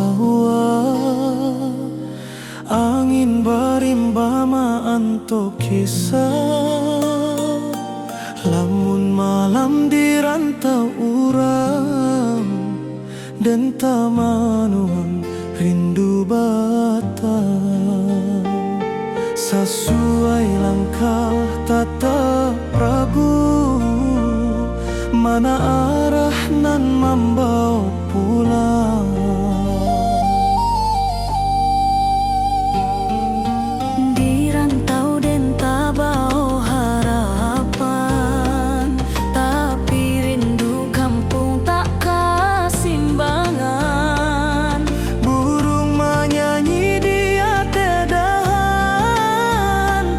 tawa, angin berimbama anto kisah. Lamun malam di rantau urang dan tamanuang rindu batang. Sesuai langkah tatap ragu, mana arah nan membawa pulang. Di rantau den tabao harapan, tapi rindu kampung tak kasimbangan. Burung menyanyi di atedahan,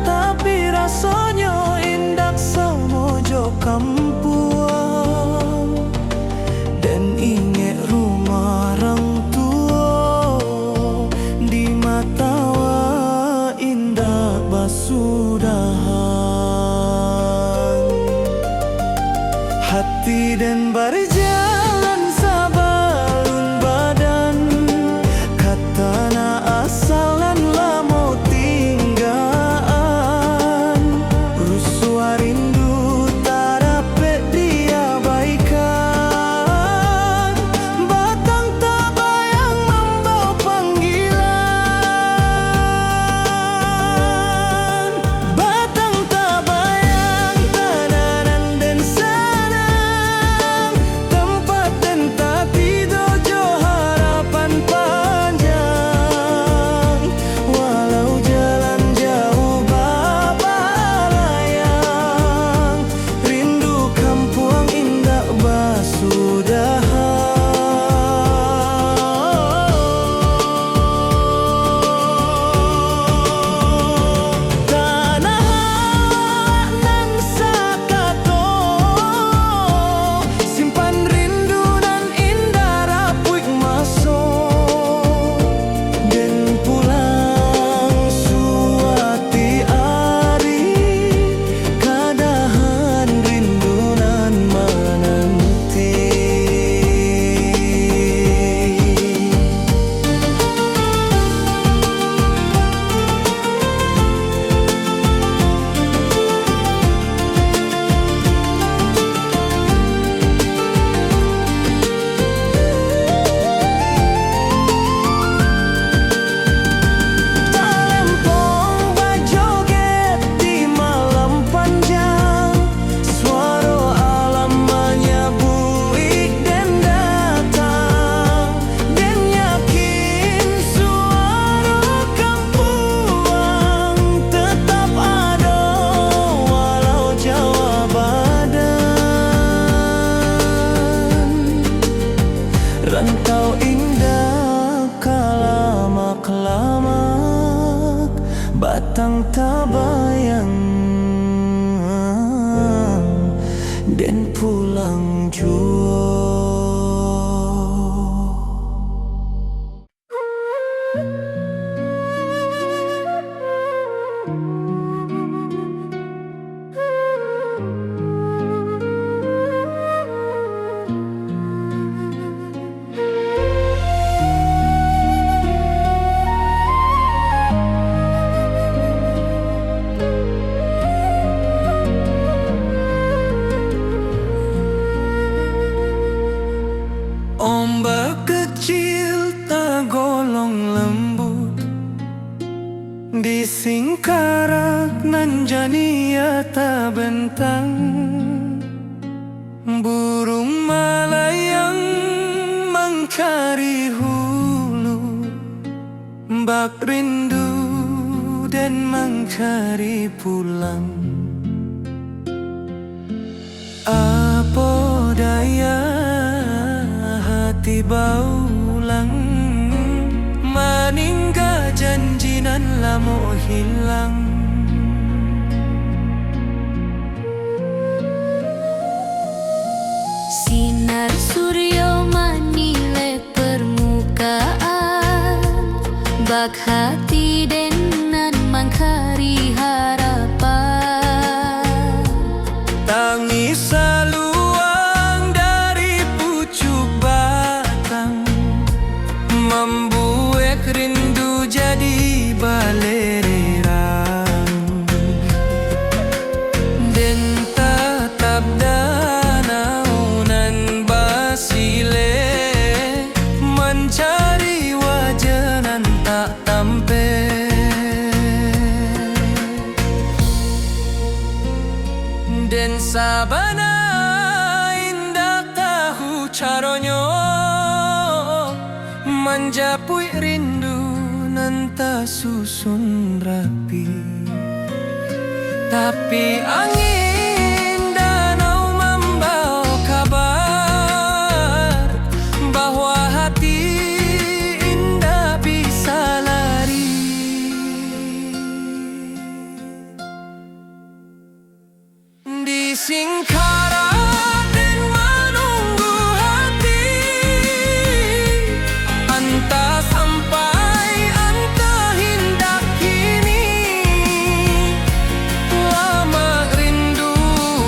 tapi rasanya indah semojo kampuang. Dan ingat rumah orang tua, di mata indah basudahan. Hati dan berjalan sabalun badan, katana asal dan lamo tinggaan. Rusua rindu tak dapat diabaikan, batang tak bayang membawa panggilan. Batang tak bayang tananan dan sanang, tempat dan tapi dojo harapan panjang. Walau jalan jauh babalayang, rindu kampung indah basudahan. Tanah nan sakato, simpan rindu dan indah rapuik masuk. Dan pulang suati ari, kadahan rindu nan menanti. Talempong bajoget di malam panjang, suara alam menyabui dan datang. Dan yakin suara kampuang tetap ada, walau jauh badan. Rantau indah kalamak-lamak, batang tabayang dan pulang jua. Ombak kecil tak golong lembut, di singkarak nan jania tak bentang. Burung malayang mencari hulu, bak rindu dan mencari pulang. Apa daya hati baulang, meninggal janji nan lamo hilang. Sinar surya manilai permukaan, bak hati denan mangkari harapan. Tangis saluang dari pucuk batang, membuat rindu jadi balererang. Den tatap danau nan basile, mencari wajah nan tak tampe. Den sabana indah tahu caronyo, menjapui rindu nan tak susun rapi. Tapi angin danau membawa kabar bahwa hati indah bisa lari. Di Singkara dan menunggu hati, entah sampai entah hendak kini. Lama rindu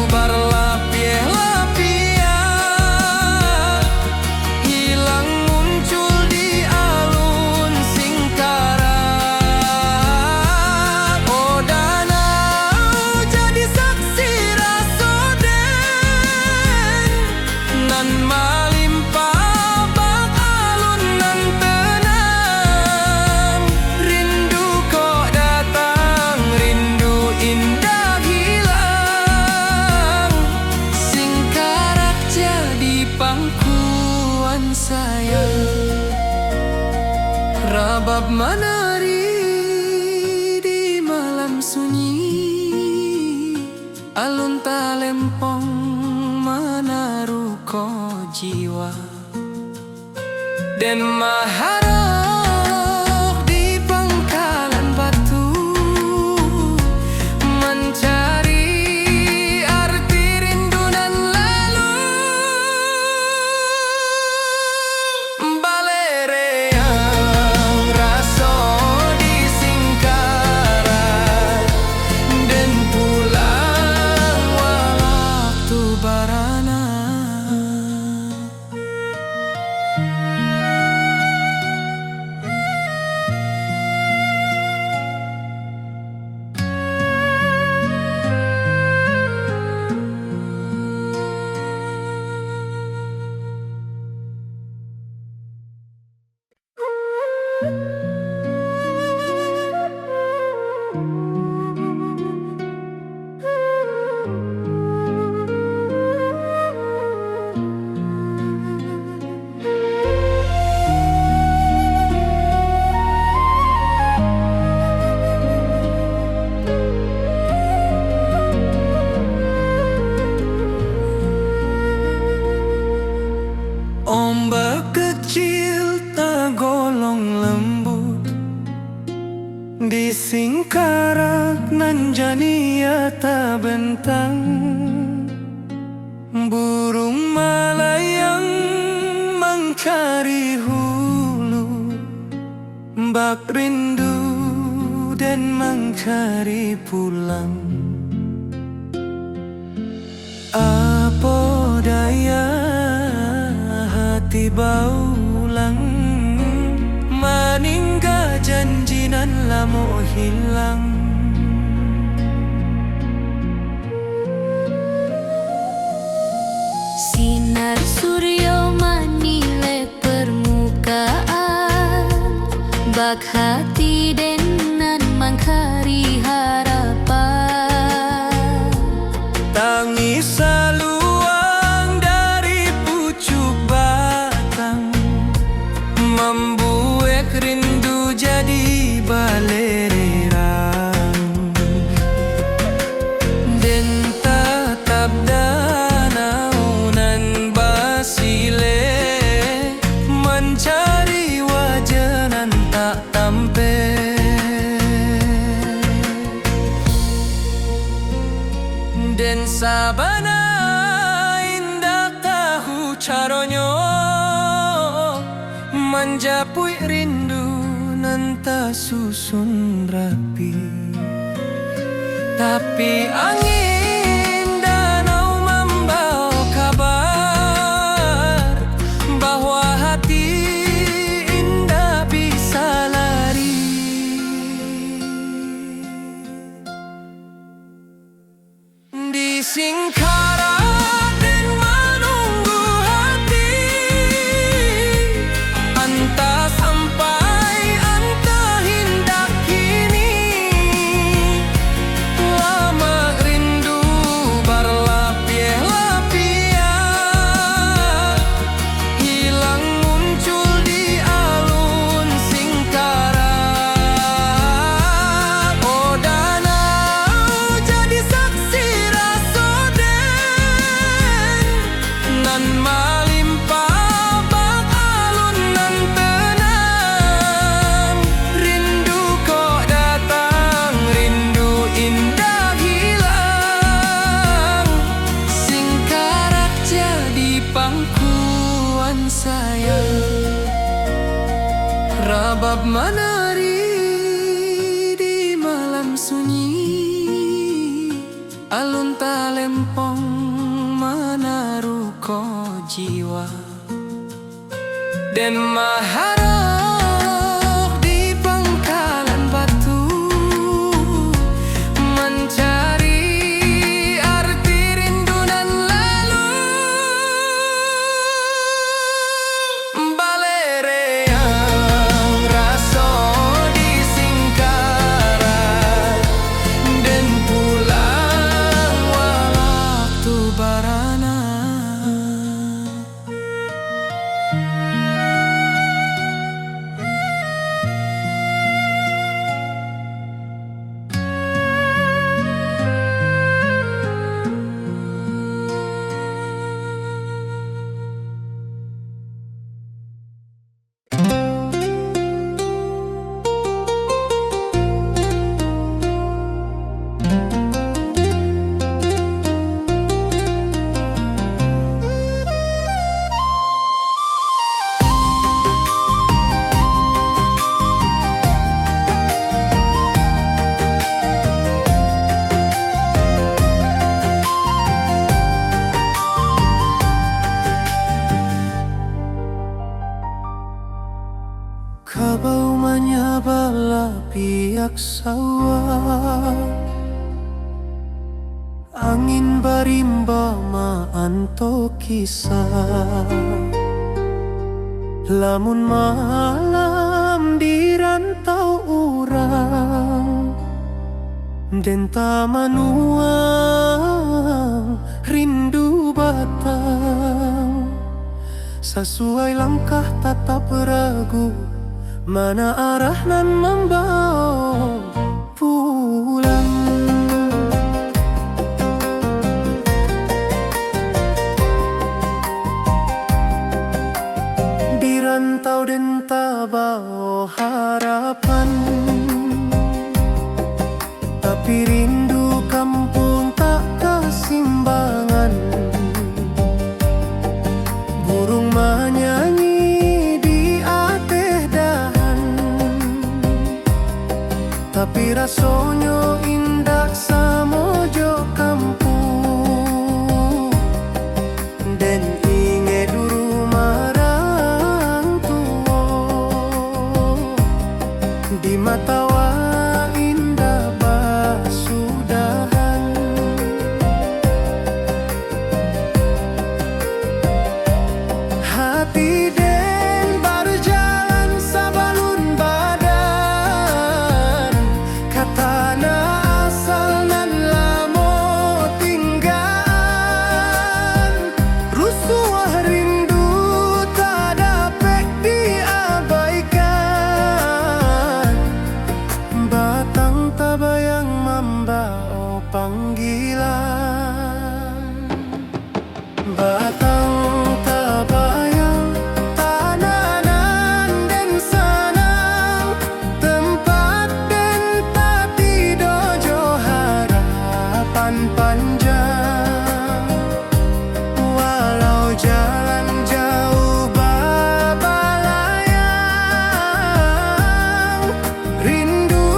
berlapis-lapis, hilang muncul di alun Singkara. Oh danau jadi saksi rasoden, nan malimpah bak alun nan tenang. Rindu kok datang, rindu indah hilang. Singkarak jadi pangkuan sayang, rabab menari di malam sunyi. Alun talempong menaruh ko jiwa, dan maharok di pangkalan batu, mencari arti rindu nan lalu. Balereang raso di Singkara, dan pulang waktu barana. Ombak kecil tergolong lembut di Singkarak nan jania tak bentang. Burung melayang mencari hulu, bak rindu dan mencari pulang. Apa daya hati baulang, meninggal janji nan lama hilang. Sinar surya menilai permukaan, bak hati dengan mangkari harapan. Tangis saluang dari pucuk batang, membuat rindu jadi balererang. Dan tatap danau nan basile, mencari wajah nan tak tampe. Den sabana indah tahu caronyo, menjapui rindu nan tak susun rapi. Tapi angin danau membawa kabar bahwa hati indah Rabab menari di malam sunyi, alun talempong menaruh jiwa, dan maharok di pangkalan batu mencari arti rindu dan lalu. Balereang raso di Singkaran, dan pulang waktu barana. Kabau menyabala piak sawah, angin barimba maanto kisah. Lamun malam di rantau urang, den tamanuang rindu batang. Sesuai langkah tatap ragu, mana arah nan membawa pulang. Di rantau dan tabao harapan, tapi rindu kampung tak kesimbangan. Burung menyanyi di ateh dahan, tapi rasonyo indak samojo kampung. Den inge duru marang tuo, di mata wa indah basudahan. Hati den berjalan sabalun badan, katana asal nan lamo tinggal. Rusuh rindu tak dapat diabaikan, batang tabayang membao panggilan. Batang tabayang tananan den sanang, tempat den tati dojo harapan panjang. Walau jalan jauh babalayang, rindu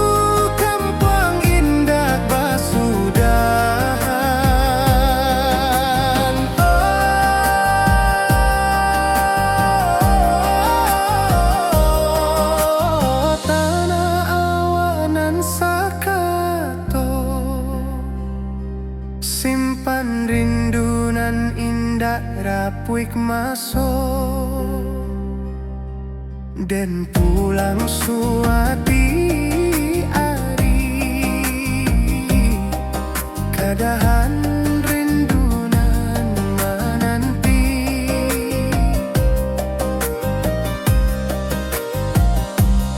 kampung indah basudahan. Oh, tanah awanan sakato, simpan rindu nan indah rapuik masuk, dan pulang suati ari. Kadahan rindu nan menanti,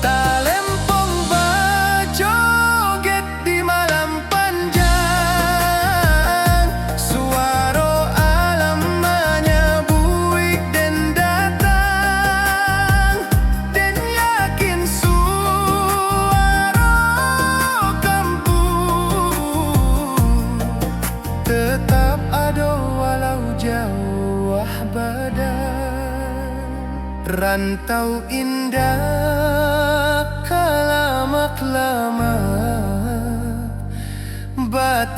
talempong bajoget di malam panjang. Suara alam menyabuik dan datang, dan yakin suara kampung tetap ada walau jauh badan. Rantau indah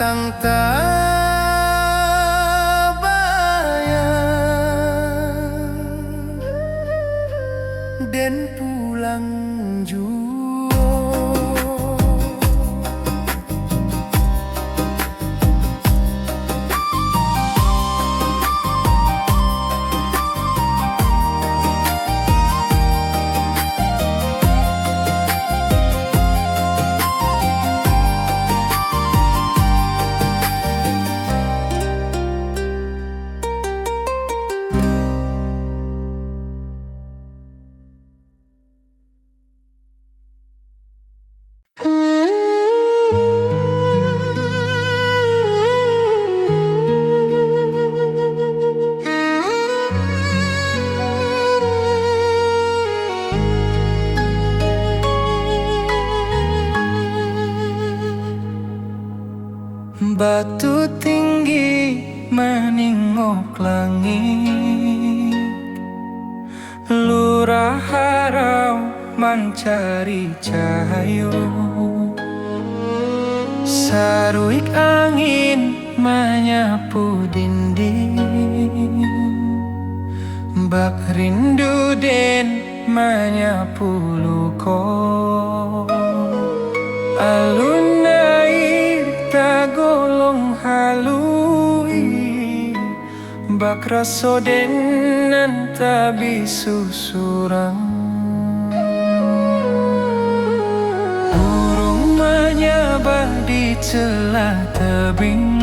datang tak bayang dan pulang jua. Batu tinggi meningok langit, lurah harau mencari cahaya. Saruik angin menyapu dinding, bak rindu den menyapu luko. Alun air tagolong halui, bak raso den tabi susurang. Burung menyabah di celah tebing,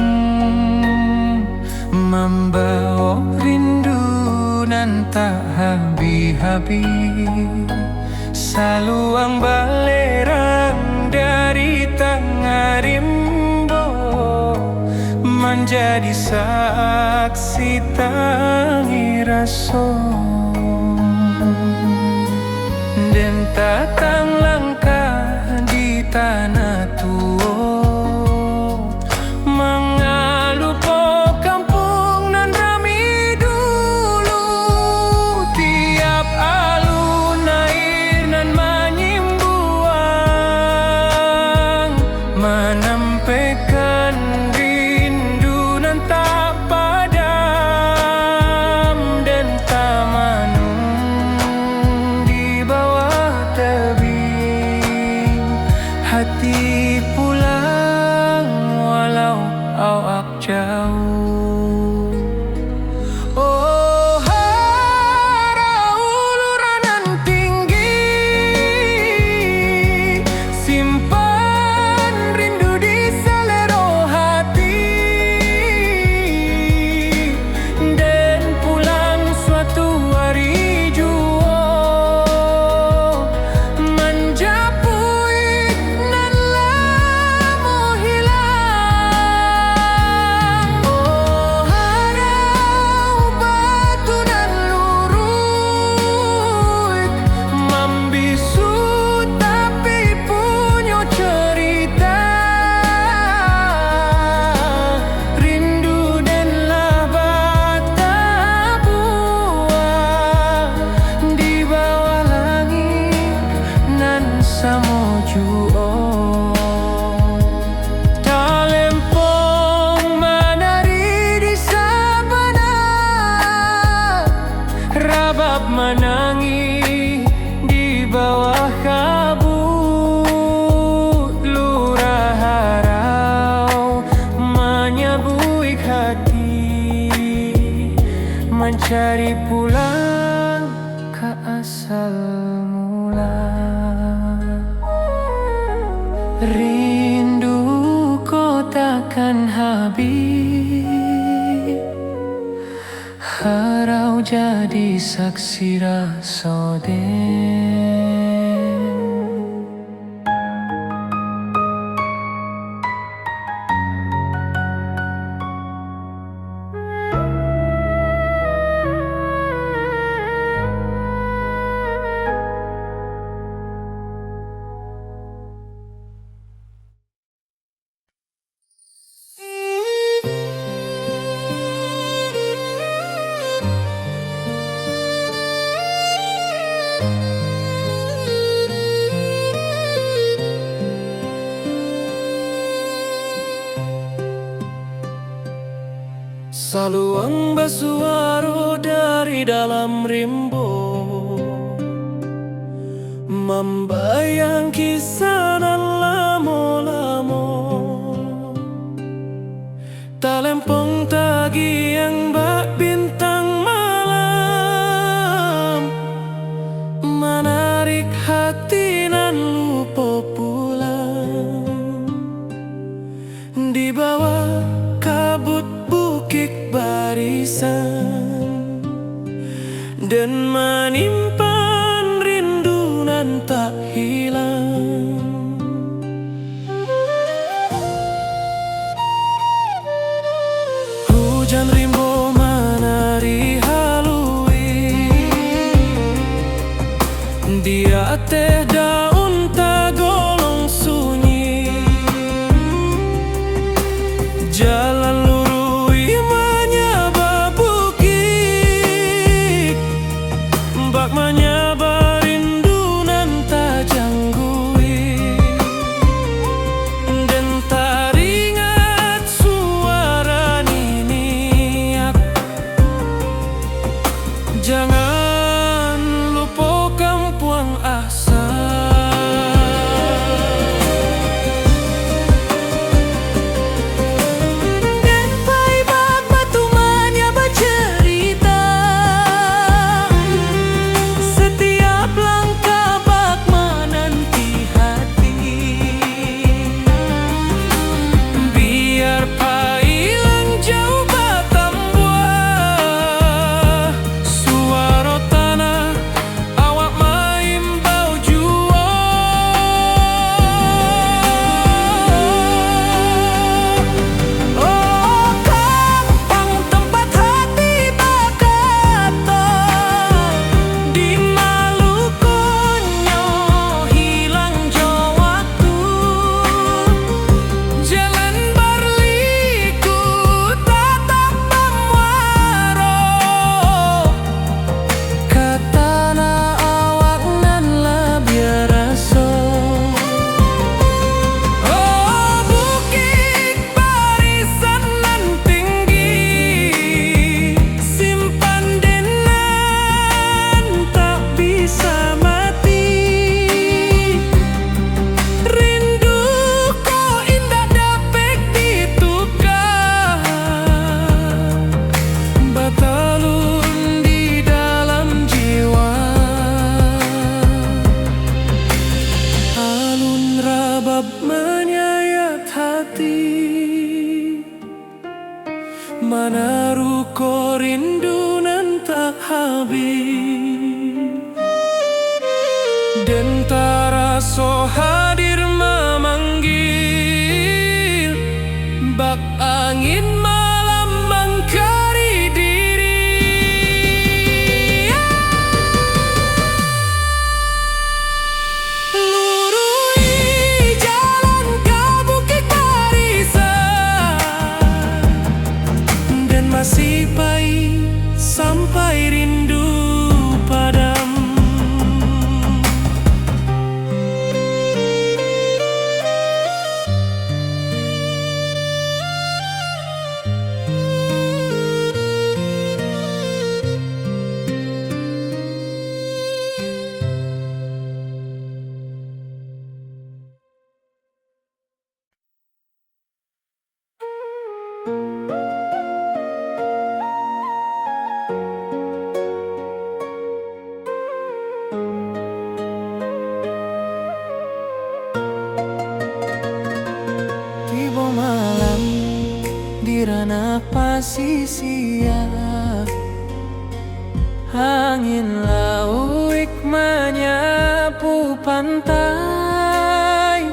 membawa rindu nan tak habis-habis. Saluang balerang dari tengah rimbo, menjadi saksi tangi raso. Dan tatang langkah di tanah tua, mengalu po kampung nan rami dulu. Tiap alun air nan menyimbuang, menampaikan rindu nan tak padam. Dan tamanung di bawah tebing, hati pulang walau awak jauh. Oh, harau luranan tinggi, simpan rindu di selero hati. Dan pulang suatu hari jua, menjapui nan lamo hilang. Oh, harau batu nan lurut, membisu tapi punya cerita. Rindu dan bata buah di bawah langit nan samojuo. Talempong menari di sabana, rabab menangis di bawah kabut. Lurah harau menyabuik hati, mencari pulang ke asal mula. Rindu ko takkan habis, harau jadi saksi rasa den. Saluang basuaro dari dalam rimbo, membayang kisah nan lamo-lamo. Talempong tagi yang bak bintang malam, menarik hati nan lupa pulang. Di bawah kabut bukit barisan, dan menimpan rindu nan tak hilang. Hujan rimbo menari halui, dia teh daun tagolong sunyi. Jalan lurui menyaba bukit, bak menyaba rindu nan tak janggui. Dan teringat suara niniak, jangan lupa kampuang asa. Menyayat hati, menaruh ko rindu nan tak habis. Dan taraso hadir memanggil, bak angin malam mengkari diri. Masih pahit sampai rindu padamu. Tiba malam di ranah pasisia, angin lauik menyapu pantai,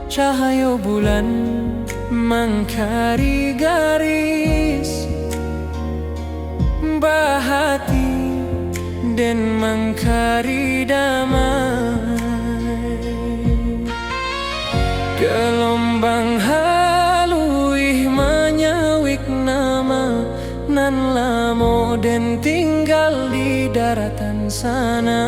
cahaya bulan mengkari garis bahati dan mengkari damai. Gelombang halui menyawik nama nan lamo dan tinggal di daratan sana.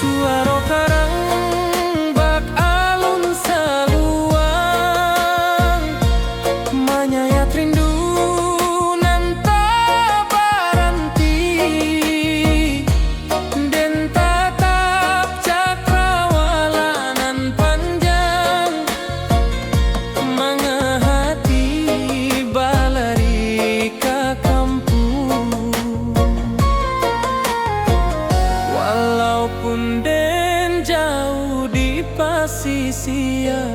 Suara karang bak alun salua, sia-sia,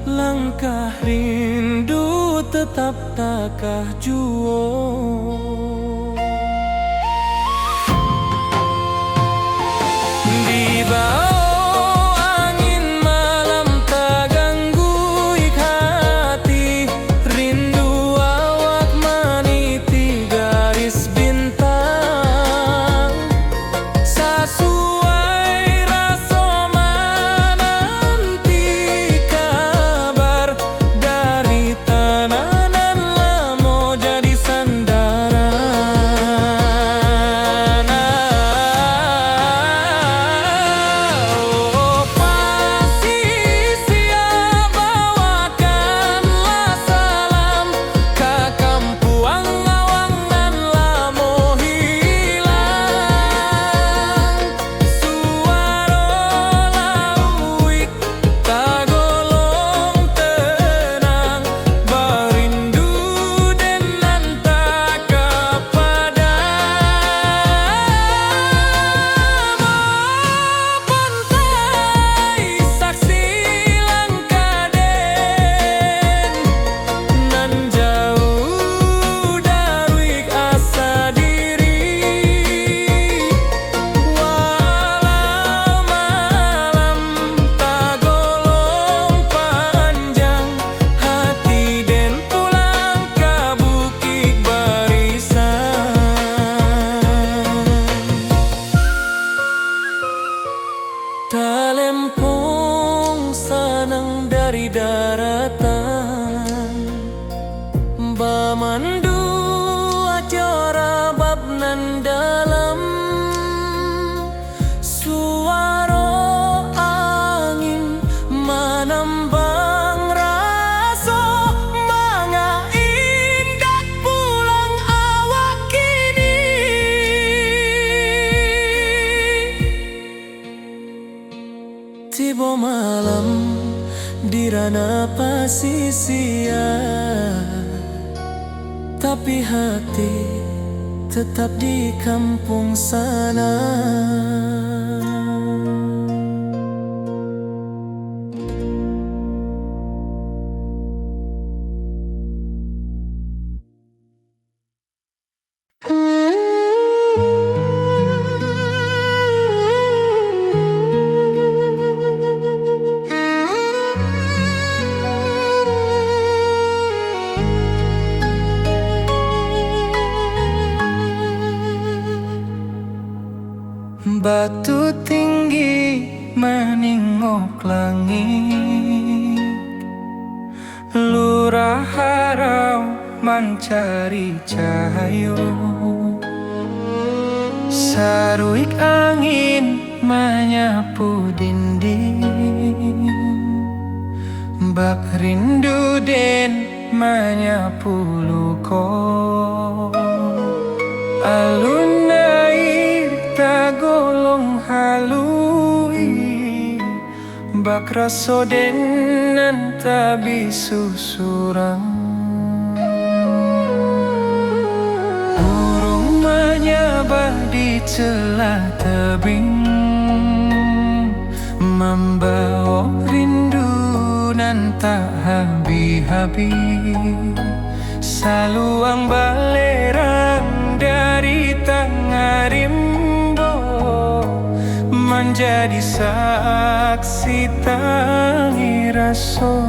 langkah rindu tetap takah juo. Di bawah angin malam tak ganggu hati, rindu awak meniti garis bintang. Sesuai rasa menanti kabar dari tanah nan lamo jadi sandaran. Oh pasisia, bawakanlah salam ke kampuang awang nan lamo hilang. Suara lauik tagolong tenang, berindu dengan tak pantai saksi langkaden nan jauh dari asa diri. Walau malam tagolong panjang, hati den pulang ke bukit barisan. Talempong sanang dari daratan, bamandu acara bab nan dalam. Suara angin menambang rasa, manga indah pulang awak kini. Tiba malam di ranah pasisia, tapi hati tetap di kampung sana. Batu tinggi meningok langit, lurah harau mencari cahaya. Saruik angin menyapu dinding, bak rindu den menyapu luko. Alun air tagolong halui, bak raso den nan tabi susurang. Burung menyabah di celah tebing, membawa rindu nan tak habis-habis. Saluang balerang dari tengah rimbo, menjadi saksi tangi raso.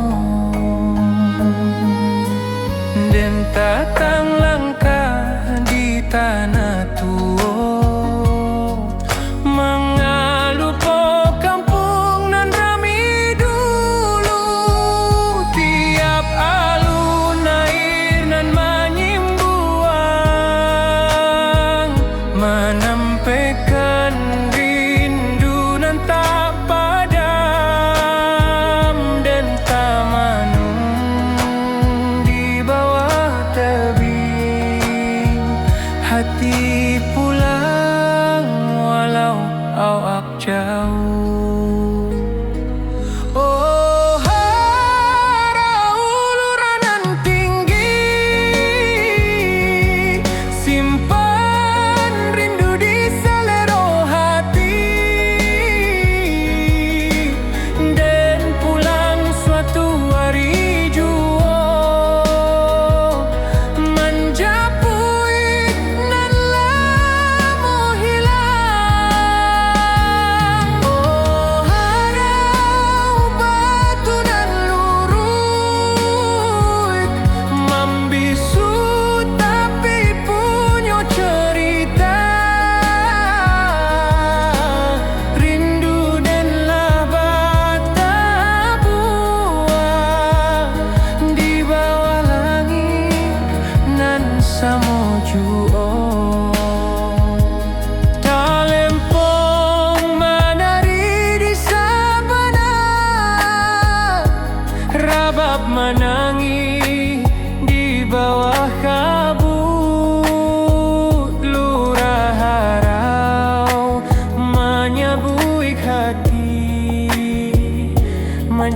Dan tatang langkah di tanah tua, mengalupo kampung nan rami dulu. Tiap alun air nan menyimbuang, menampaikan rindu nan tak padam. Dan taman di bawah tebing,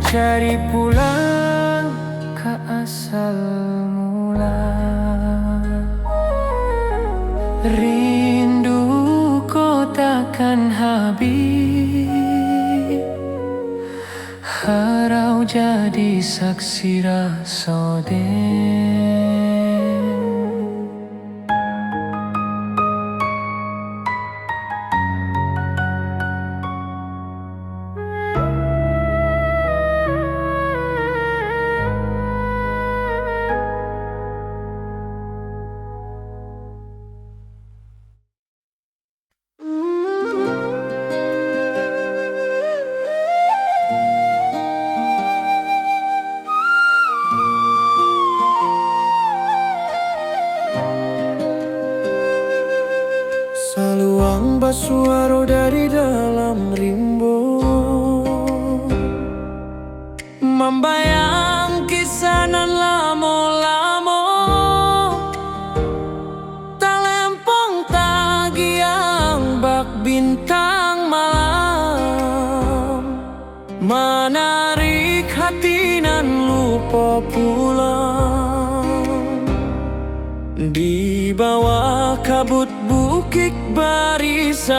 cari pulang ke asal mula. Rindu takkan habis, harau jadi saksi rasa den. Saluang basuaro dari dalam rimbo, membayang kisah nan lamo-lamo, talempong tagiang bak bintang malam, menarik hati nan lupa pulang. Di bawah kabut bukit barisan,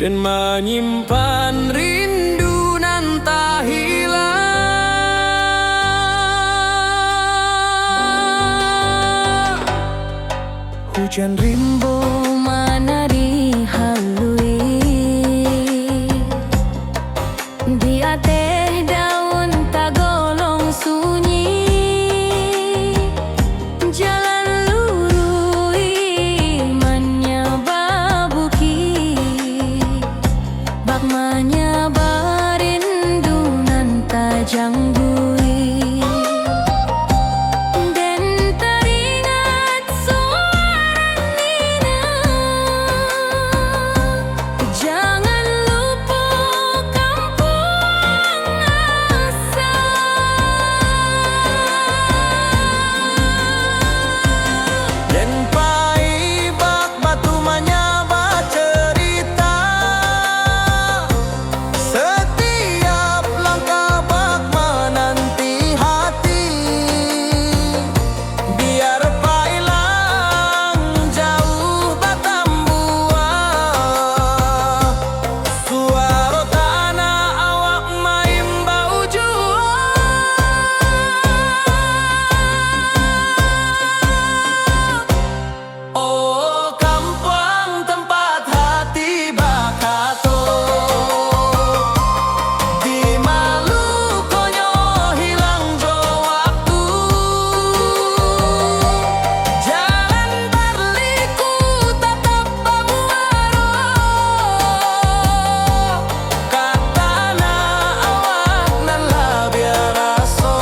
dan menyimpan rindu nan tak hilang. Hujan rimbo Manari halui di ateh daun tagolong sunyi, jalan lurui manya babuki, bak manya barindu nan tajang bui. Den teringat suara Nina, jangan lupa kampung asal. dan pai bak batu menyaba cerita, setiap langkah bak menanti hati. Biar pailang jauh batambuah, suara tanah awak maimbau jua. Oh kampung tempat hati bakato, di Malukonyo hilang jo waktu. Jalan berliku tetap bamuaro, katana awak nan labiar raso.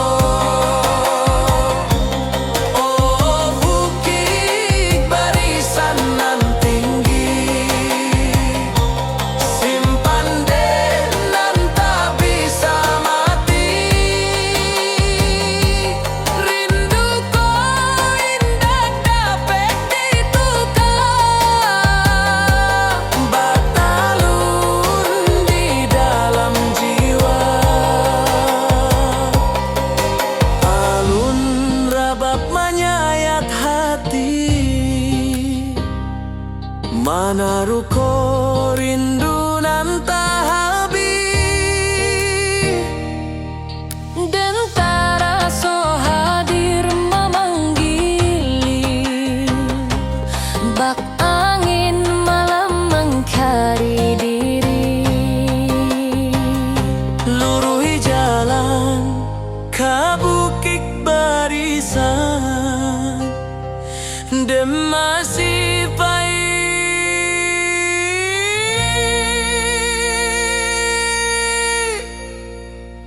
Oh bukit barisan nan tinggi, simpan den nan tak bisa mati. Rinduku indah dapat ditukar, batalun di dalam jiwa. Alun rabab menyayat hati, mana ruko rindu nan tak habis. Dan taraso hadir memanggili, bak angin malam mengkari diri. Luruhi jalan ke bukit barisan, dan masih pahit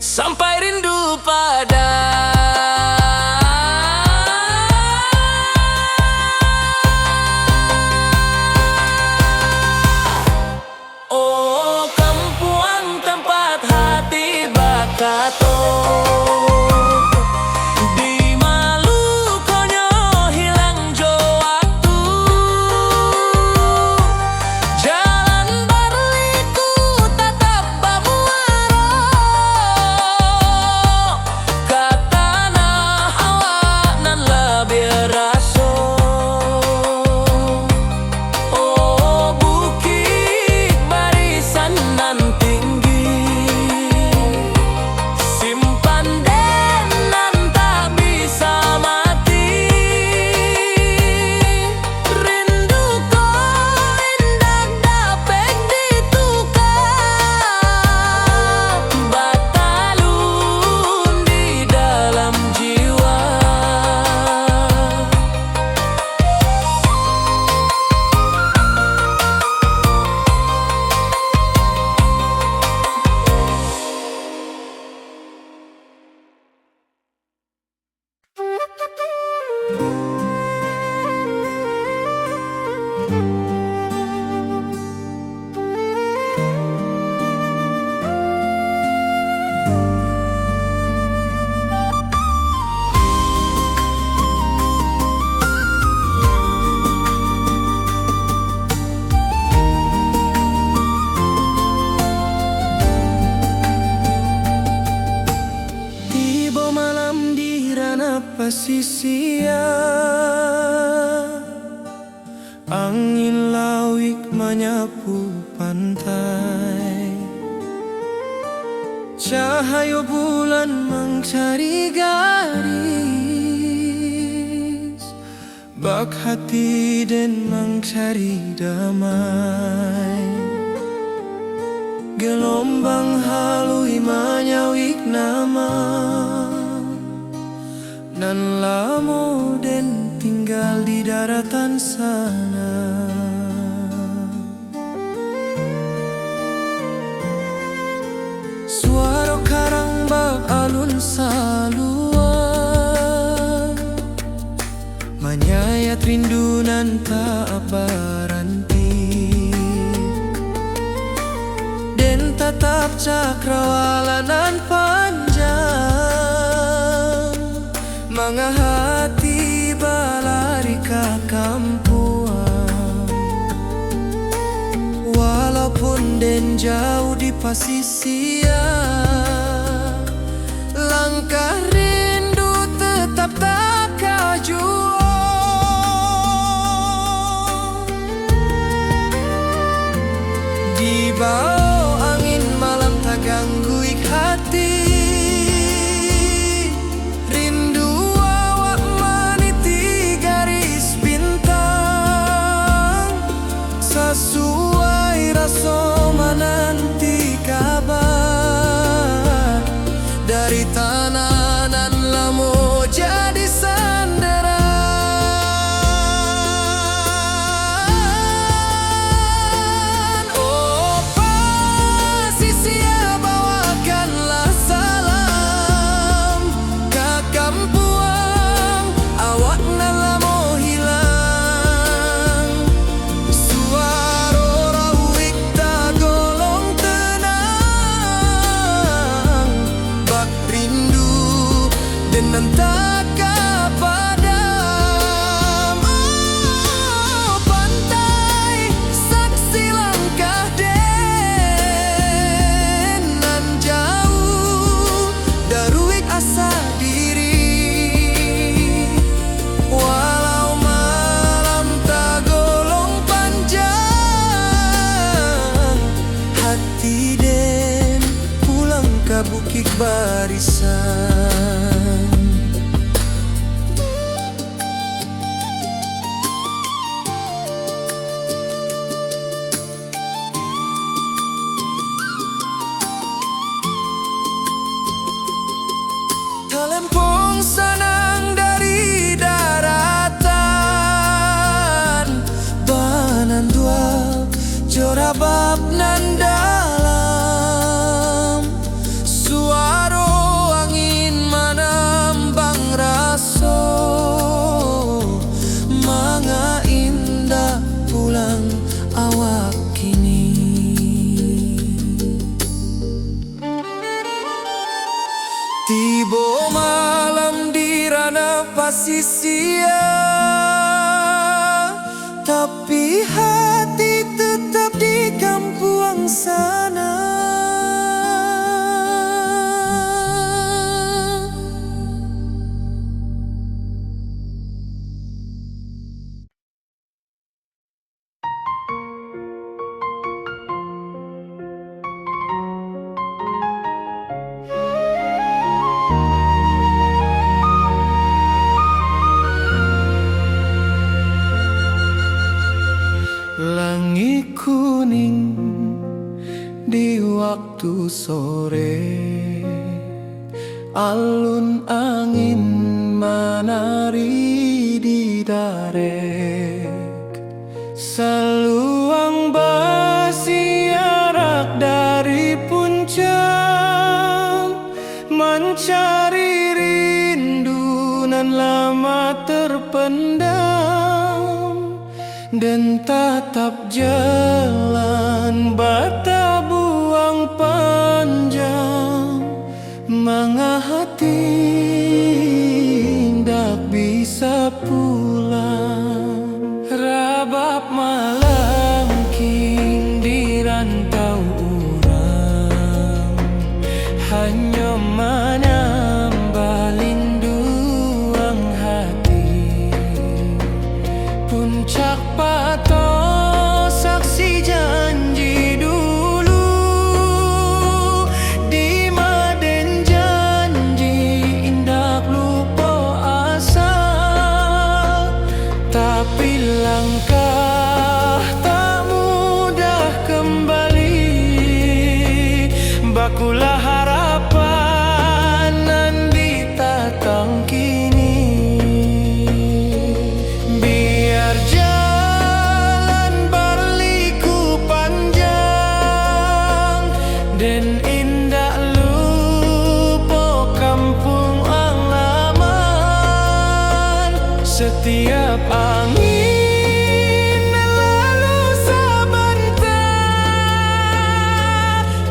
sampai rindu pada Pasisia, angin lawik menyapu pantai, cahaya bulan mencari garis, bak hati dan mencari damai. Gelombang halui menyawik nama nan lamo den tinggal di daratan sana. Suara karang bak alun salua, menyayat rindu nan tak berhenti, den tatap cakrawala nan panjang, manga hati balari ke kampuan. Walaupun den jauh di pasisia, langkah rindu tetap tak kajua. Di bawah angin malam tak ganggu hati, sesuai rasa menanti kabar dari tanah nan lamo jadi sandaran. Oh pasisia, bawakanlah salam ke kampuang awak nan lamo hilang. Dan tak padam. Oh pantai, saksi langkah den nan jauh daruik asa diri. Walau malam tak golong panjang, hati den pulang ke bukit barisan. Lempung senang dari daratan, banan dua jorabab nan dalam. Suara angin menambang raso, manga indah pulang awak kini. Tiba malam di ranah pasisia, tapi hati tetap di kampuang sana. Langit kuning di waktu sore, alun angin menari di darek, seluang bersiarak dari puncak, mencari rindu nan lama terpendam dan tatap jalan bata buang panjang, manga hati ndak bisa pulang. Rabab malam king di rantau urang, hanya menambah linduang hati. Puncak pato saksi janji dulu, di maden janji indak lupa asal. Tapi langkah tak mudah kembali, bakulah harapan nan ditatang kini. Biar jalan berliku panjang dan indah lupa kampung halaman. Setiap angin lalu sebentar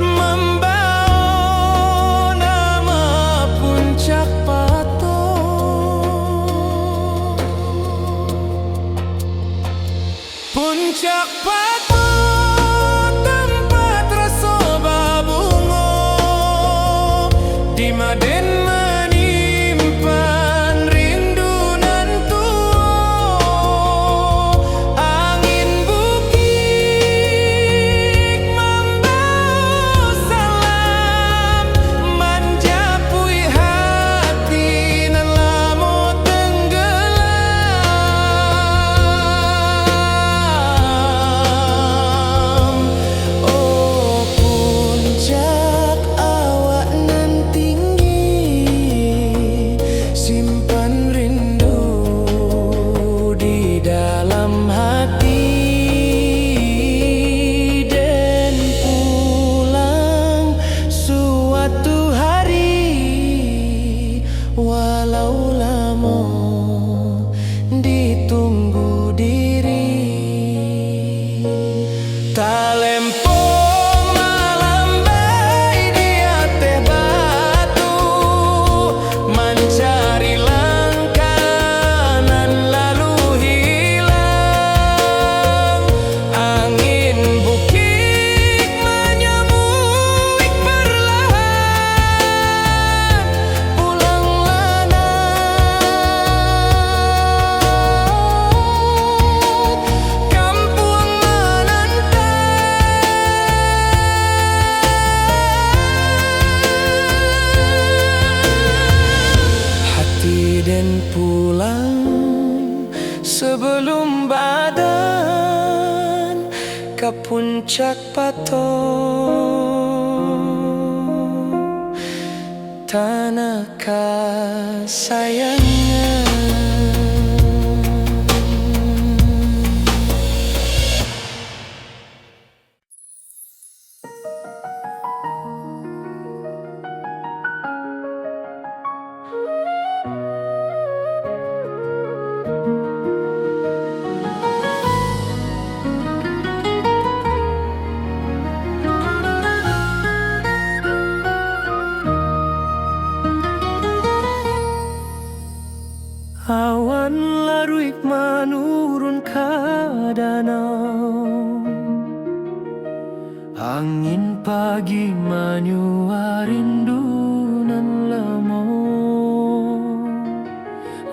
membawa nama Puncak Pato. Puncak Pato tempat rasa babungo, di maden menyimpan rindu nan tua. Angin bukit membawa salam, menjapui hati nan lamo tenggelam. Oh puncak awak nan tinggi, simpan rindu di dalam hati, dan pulang suatu hari, walau lama ditunggu diri. Talempo malam bayi di atas batu, mencari langkah nan lalu hilang. Angin bukit menyambut perlahan, pulanglah nak, kampung menanti. Hati dan pulang sebelum badan ke Puncak Pato, tanah kesayangan. Awan larut menurun ke danau, angin pagi menyua rindu nan lamo.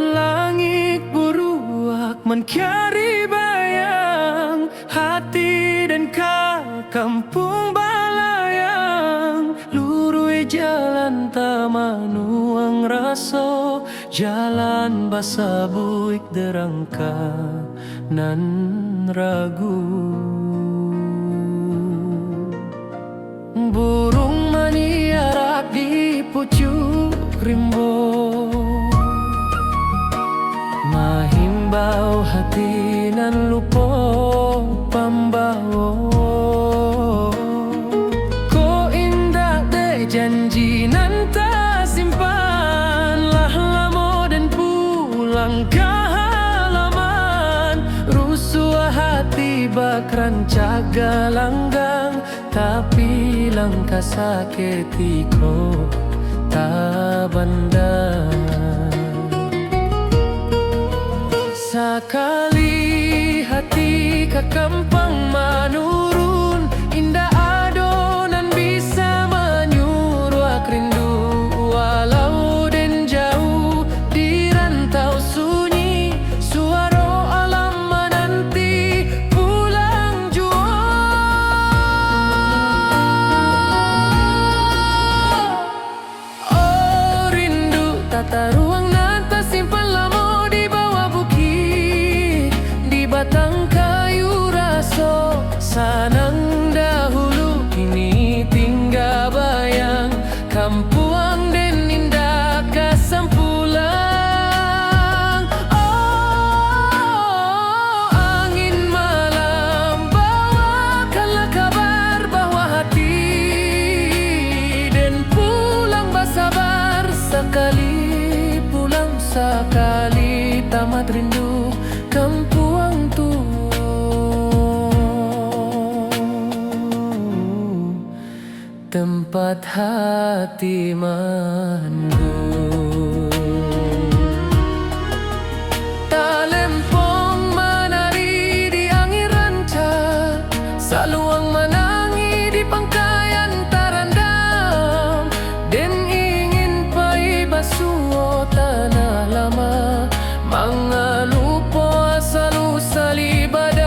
Langit beruak mencari bayang, hati dan ke kampung balayang. Lurui jalan tamanuang raso, jalan basa buik derangka nan ragu. Burung maniarak di pucuk rimbo, mahimbau hati nan lupo pambawo. Ko indah de janji nan tak simpan, lah lamo dan pulang ke halaman. Rusuh hendak rancak galanggang, tapi langkah saketiko tak bandang. Sakali hati kekampang menurun, indah adonan bisa menyuruh rindu. Walau den jauh di rantau sunyi, suara alam menanti pulang jua. Oh rindu tata ruang nan tersimpan lama di bawah bukit, di batang kayu raso sanang dahulu. Kini tinggal bayang kampuang den indah kasampulang. Oh angin malam bawakanlah kabar bahwa hati den pulang bersabar. Sekali pulang sekali tamat rindu kampuang tu. Tempat hati mandu. Talempong menari di angin ranca, saluang menangi di pangkayan tarandam. Den ingin pai basuh tanah lama, mangalupo asal usali badan.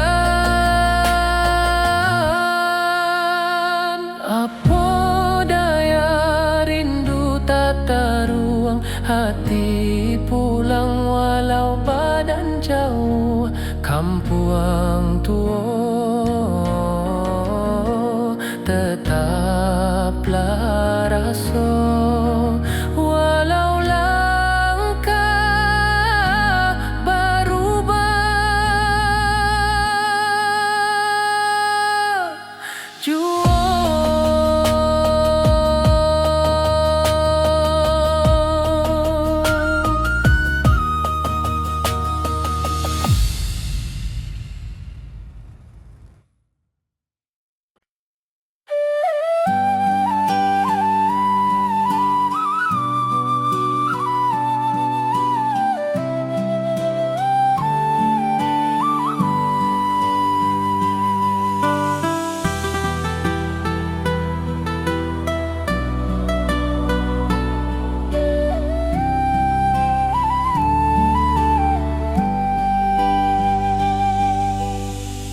Apa daya rindu tata ruang hati pulang, walau badan jauh kampuang tua tetaplah raso. Walau langkah berubah jua.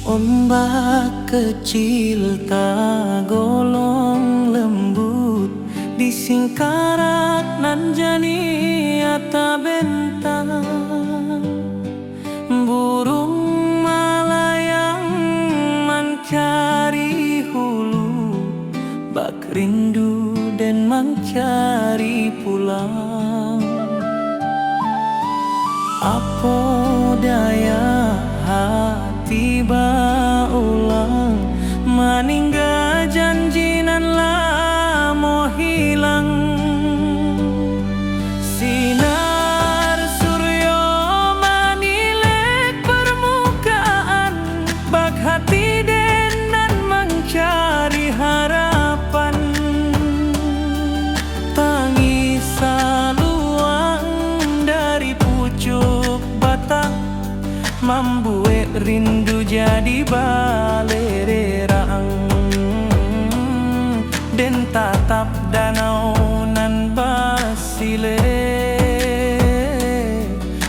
Ombak kecil tak golong lembut, di singkarak nan jani ata bentang. Burung malayang mencari hulu, bak rindu dan mencari pulang. Apa daya hati baulang, meninggal janji nan lama hilang. Sinar suryo menilek permukaan, bak hati den nan mencari harapan. Tangis saluang dari pucuk batang, membuat rindu jadi balererang. Den tatap danau nan basile,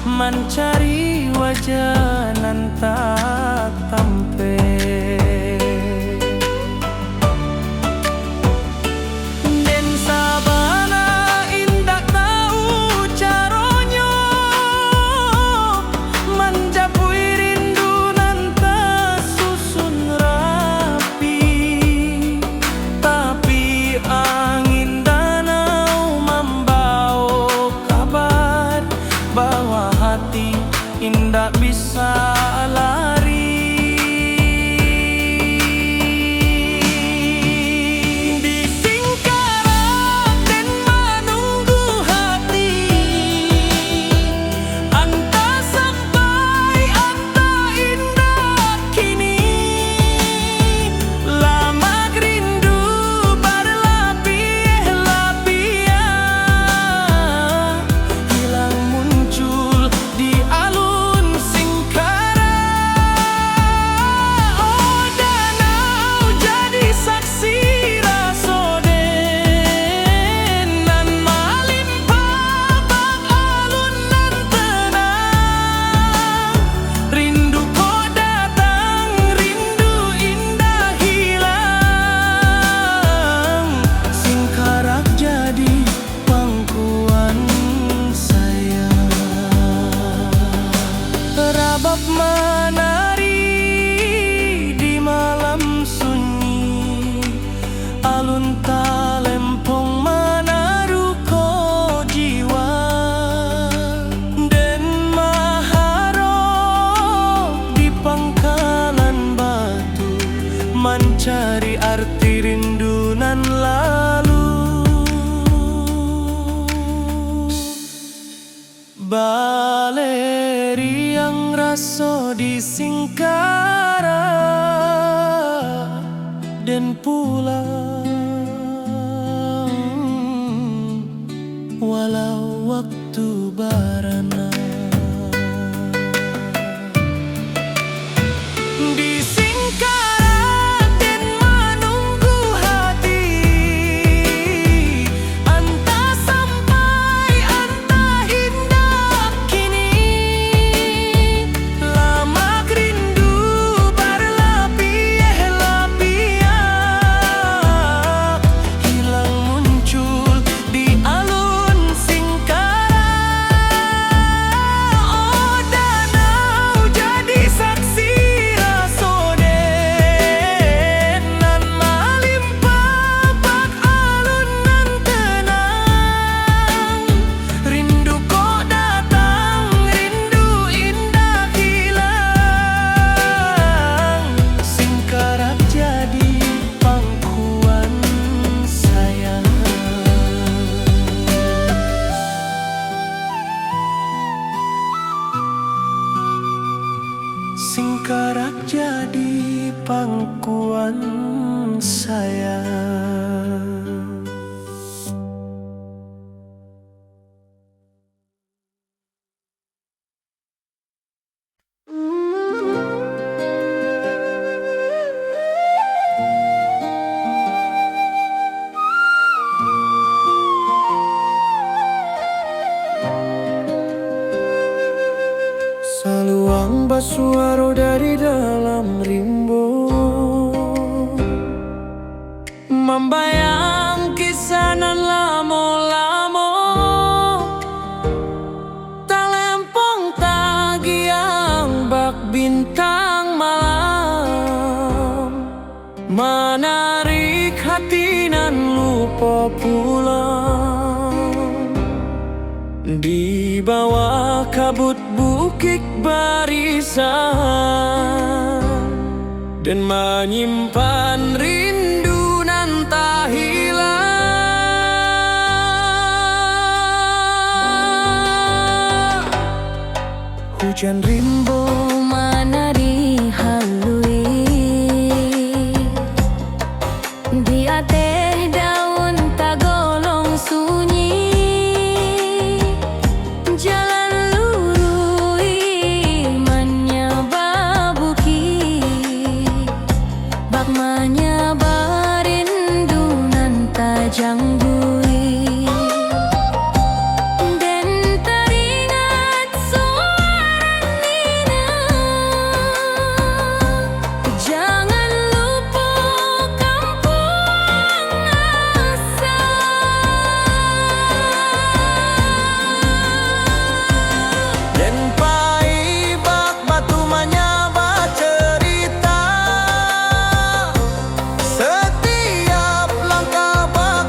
mencari wajah nan tak tampe. Den sabana indak tahu caronyo, menjapui rindu nan tersusun rapi. Tapi angin dan mencari arti rindu nan lalu. Baleri yang raso di Singkara dan pulang walau waktu barana. Di Singkara dan menunggu hati, entah sampai entah indah kini. Lama rindu berlapis-lapis, hilang muncul di alun Singkara. Oh danau jadi saksi rasoden nan malimpah bak alun nan tenang. Rindu kok datang, rindu indah hilang. Singkara jadi pangkuan sayang. Singkara jadi pangkuan sayang. Saluang basuaro dari dalam rimbo, membayang kisah nan lamo-lamo. Talempong tagiang bak bintang malam, menarik hati nan lupa pulang. Di bawah kabut bukit barisan, dan menyimpan rindu nan tak hilang. Hujan rimbo Manari halui di ateh daun tagolong sunyi. Jalan lurui manya babuki, bak manya barindu nan tajang bui. Den teringat suara Nina, jangan lupa kampung asal. dan pai bak batu menyaba cerita. Setiap langkah bak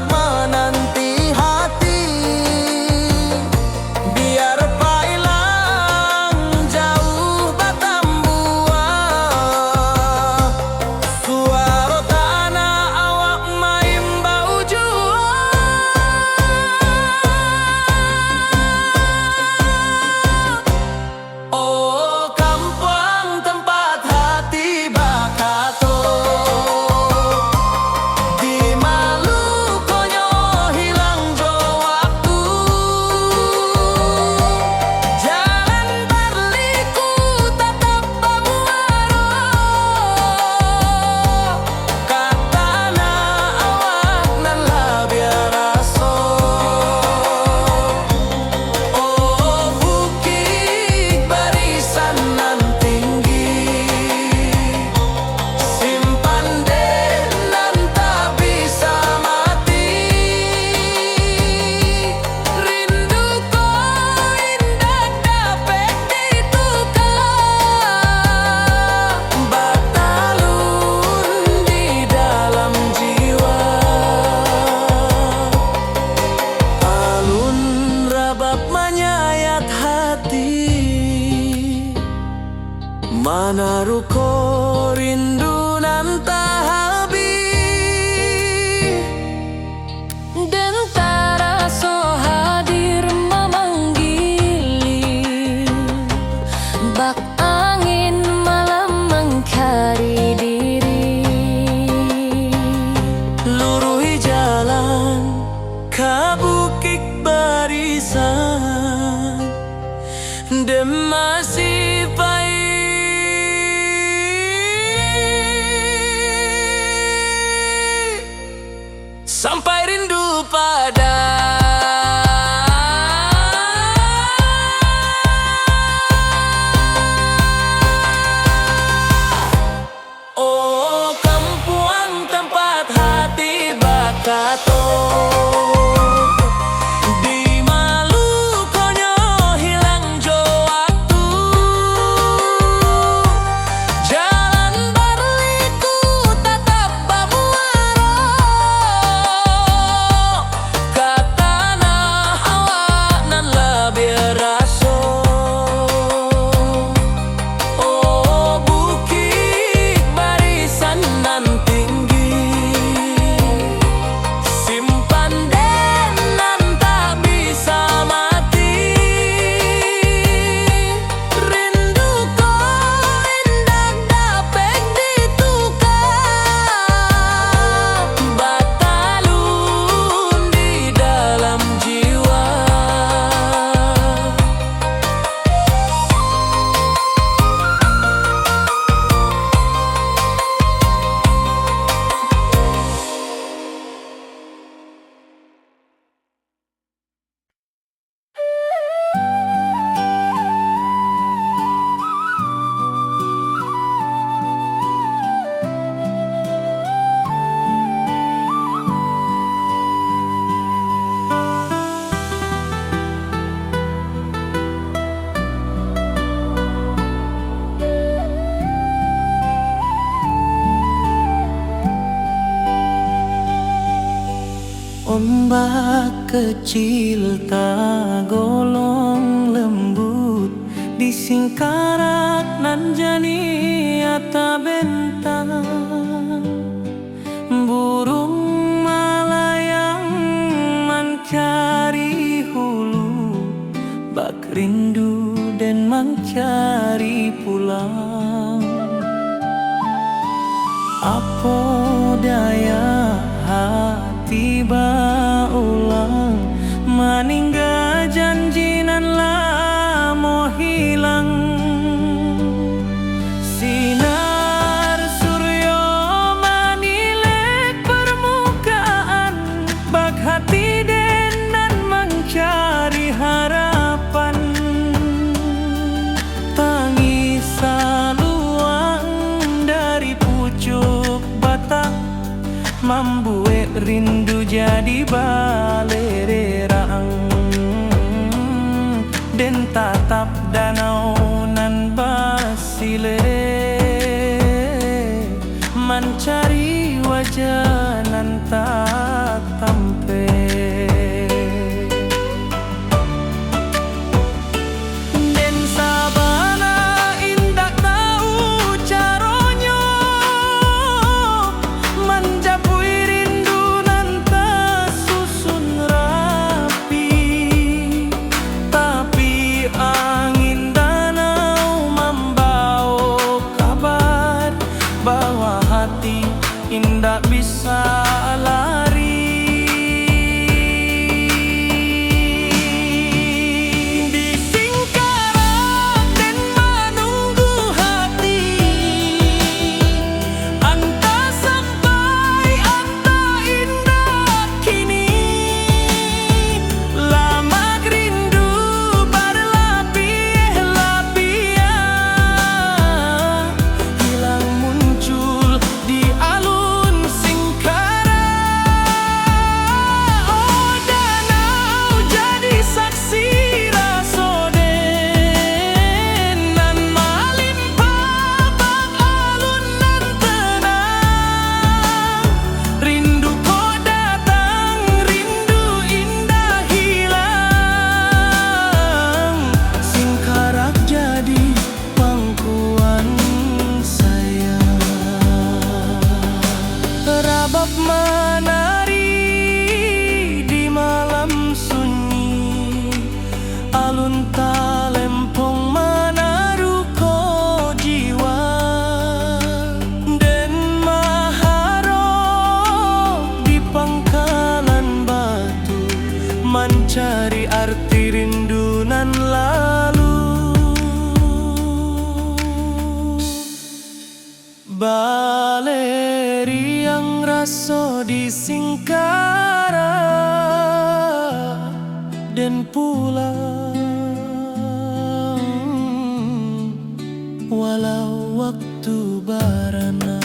bato. Di Malukonyo hilang jo waktu, jalan berliku tatap bamuaro. Katana awak nan lebih raso. Oh bukit barisan nan tinggi, simpan denan tak bisa mati. Rindu ko indah dapet ditukar, batalun di dalam jiwa. Ombak kecil tagolong lembut di singkarak nan jani ata bentang. Burung malayang mencari hulu, bak rindu dan mencari pulang. Apa daya hati baulang, maningga janjinan lamo hilang. Sinar suryo manilek permukaan, bak hati denan mencari harapan. Tangis saluang dari pucuk batang, membuat rindu jadi balererang. Den tatap danau nan basile, mencari wajah nan tak tampe. Den sabana indak tahu caronyo, menjapui rindu nan tersusun rapi. Tapi angin danau membawa kabar bahwa hati indak bisa lari. Di singkarak dan menunggu hati, anta sampai anta indah kini. Lama rindu berlapis-lapis, hilang muncul di alun singkarak. Oh danau jadi saksi rasoden, nan malimpah bak alun nan tenang. Rindu ko datang, rindu indah hilang. Singkarak jadi pangkuan sayang. Rabab menari di malam sunyi, alun talempong menaruh ko jiwa. Den maharok di pangkalan batu, mencari arti rindu nan lalu. Baleri yang raso di singkarak dan pulang, walau waktu barana.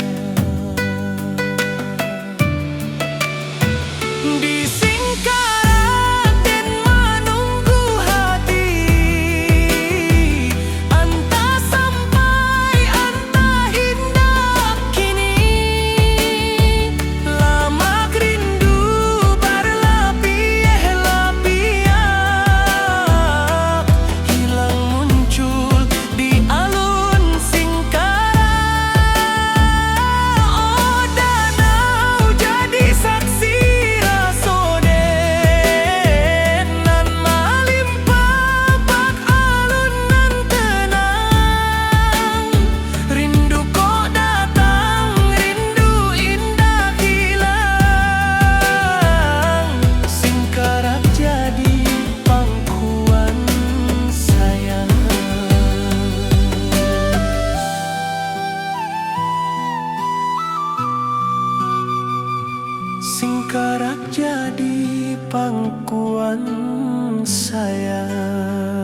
singkarak jadi pangkuan sayang.